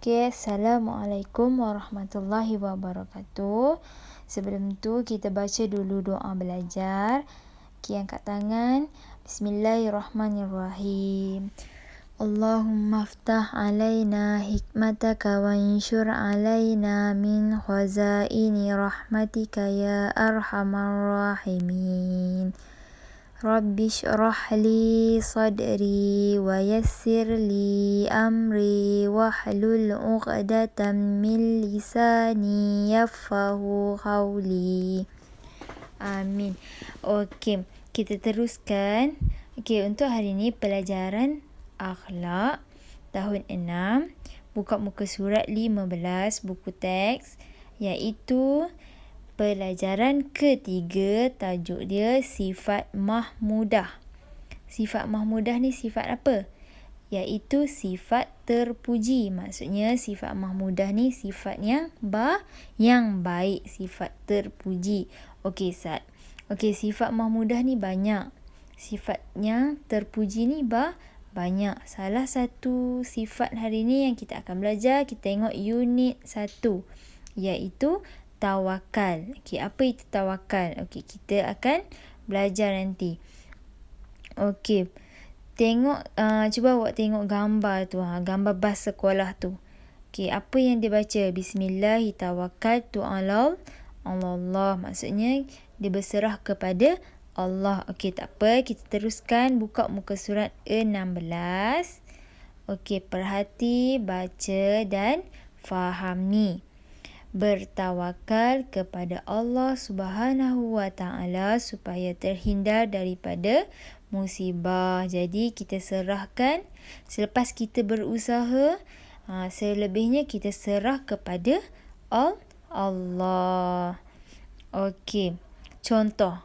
Okay, Assalamualaikum warahmatullahi wabarakatuh. Sebelum tu kita baca dulu doa belajar. Okay, angkat tangan. Bismillahirrahmanirrahim. Allahumma aftah alaina hikmataka wa insyur alaina min khazaini rahmatika ya arhamar rahimin. Rabbi syrah li sadri wa yassir li amri wahlul 'uqdatam min lisani yafqahu qawli. Amin. Okey, kita teruskan. Okey, untuk hari ini pelajaran akhlak tahun 6, buka muka surat 15 buku teks, iaitu pelajaran ketiga. Tajuk dia sifat mahmudah. Sifat mahmudah ni sifat apa? Iaitu sifat terpuji. Maksudnya sifat mahmudah ni sifat yang baik, sifat terpuji. Okey, Sat. Okey, sifat mahmudah ni banyak. Sifat yang terpuji ni banyak. Salah satu sifat hari ni yang kita akan belajar, kita tengok unit 1, iaitu tawakal. Okey, apa itu tawakal? Okey, kita akan belajar nanti. Okey, tengok, cuba awak tengok gambar tu, gambar bas sekolah tu. Okey, apa yang dia baca? Bismillahirrahmanirrahim. Allah. Maksudnya dia berserah kepada Allah. Okey, tak apa, kita teruskan. Buka muka surat 16. Okey, perhati, baca dan fahami. Bertawakal kepada Allah Subhanahu wa Ta'ala supaya terhindar daripada musibah. Jadi kita serahkan, selepas kita berusaha, selebihnya kita serah kepada Allah. Okey, contoh.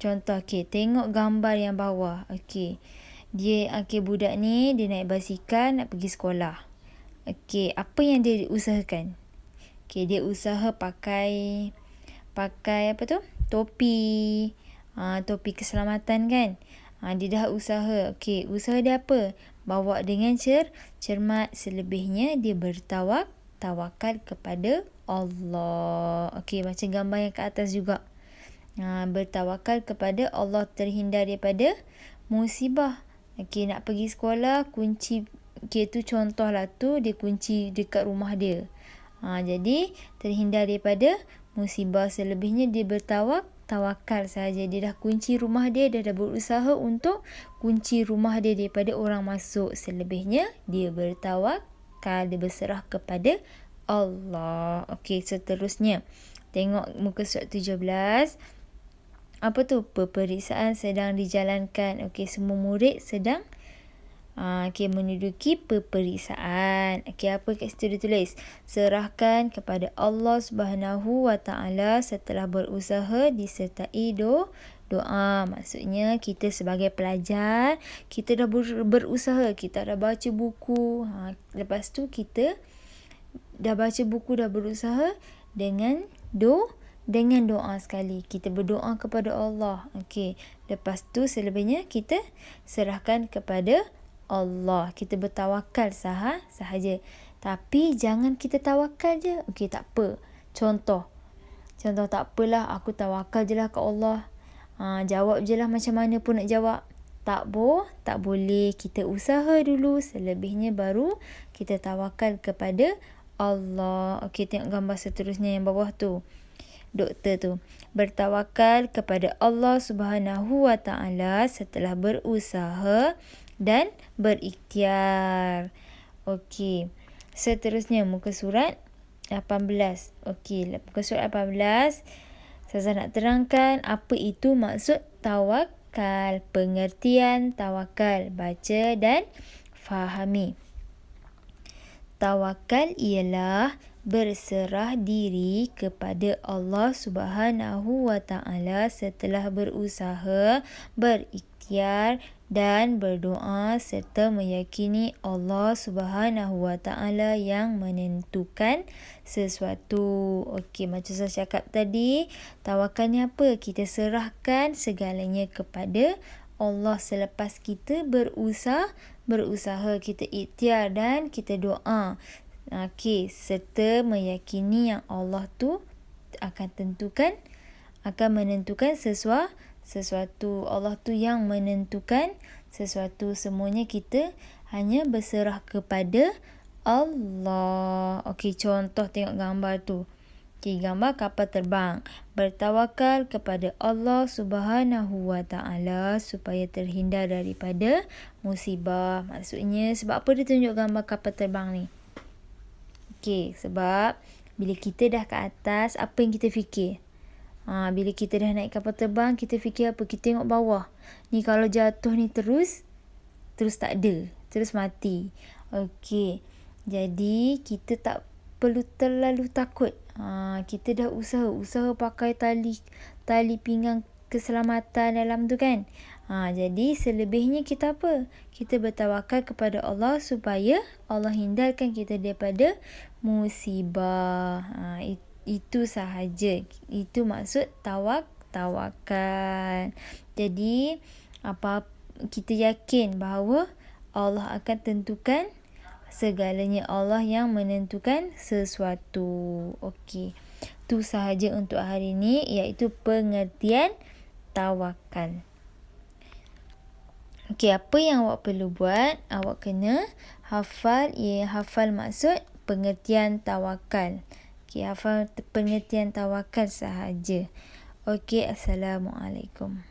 Okey, tengok gambar yang bawah. Okey, budak ni dia naik basikal nak pergi sekolah. Okey, apa yang dia usahakan? Okey, dia usaha pakai apa tu? Topi. Topi keselamatan kan? Dia dah usaha. Okey, usaha dia apa? Bawa dengan cermat. Selebihnya dia bertawakal kepada Allah. Okey, macam gambar yang ke atas juga. Bertawakal kepada Allah, terhindar daripada musibah. Okey, nak pergi sekolah, kunci. Okey, tu contohlah tu, dia kunci dekat rumah dia. Jadi terhindar daripada musibah. Selebihnya dia bertawakal saja. Dia dah kunci rumah dia, dia dah berusaha untuk kunci rumah dia daripada orang masuk. Selebihnya dia bertawakal, dia berserah kepada Allah. Okey, seterusnya tengok muka surat 17. Apa tu? Peperiksaan sedang dijalankan. Okey, semua murid sedang menduduki peperiksaan. Okey, apa kat situ dia tulis? Serahkan kepada Allah Subhanahu wa Ta'ala setelah berusaha disertai doa. Maksudnya kita sebagai pelajar, kita dah berusaha, kita dah baca buku. Lepas tu kita dah baca buku, dah berusaha dengan doa sekali. Kita berdoa kepada Allah. Okey, lepas tu selebihnya kita serahkan kepada Allah. Kita bertawakal sahaja. Tapi jangan kita tawakal je. Okey, tak apa. Contoh tak apalah, aku tawakal je lah ke Allah. Jawab je lah macam mana pun nak jawab. Tak boleh. Kita usaha dulu. Selebihnya baru kita tawakal kepada Allah. Okey, tengok gambar seterusnya yang bawah tu. Doktor tu bertawakal kepada Allah Subhanahu wa Ta'ala setelah berusaha dan berikhtiar. Okey, seterusnya muka surat 18. Okey, muka surat 18. Saya nak terangkan apa itu maksud tawakal. Pengertian tawakal, baca dan fahami. Tawakal ialah berserah diri kepada Allah Subhanahu wa Ta'ala setelah berusaha, berikhtiar dan berdoa serta meyakini Allah Subhanahu wa Ta'ala yang menentukan sesuatu. Okey, macam saya cakap tadi, tawakal ni apa? Kita serahkan segalanya kepada Allah selepas kita berusaha, kita ikhtiar dan kita doa. Okey, serta meyakini yang Allah tu akan menentukan sesuatu. Allah tu yang menentukan sesuatu. Semuanya kita hanya berserah kepada Allah. Okey, contoh tengok gambar tu. Okey, gambar kapal terbang. Bertawakal kepada Allah Subhanahu Wa Taala supaya terhindar daripada musibah. Maksudnya, sebab apa dia tunjuk gambar kapal terbang ni? Okey, sebab bila kita dah ke atas, apa yang kita fikir? Bila kita dah naik kapal terbang, kita fikir apa? Kita tengok bawah. Ni kalau jatuh ni terus tak ada. Terus mati. Okey. Jadi, kita tak perlu terlalu takut. Kita dah usaha pakai tali pinggang keselamatan dalam tu kan. Jadi, selebihnya kita apa? Kita bertawakal kepada Allah supaya Allah hindarkan kita daripada musibah. Itu sahaja. Itu maksud tawakal. Jadi, kita yakin bahawa Allah akan tentukan segalanya. Allah yang menentukan sesuatu. Okey. Itu sahaja untuk hari ini, iaitu pengertian tawakal. Okey, apa yang awak perlu buat? Awak kena hafal. Hafal maksud pengertian tawakal. Okey, hafal pengertian tawakal sahaja. Okey, Assalamualaikum.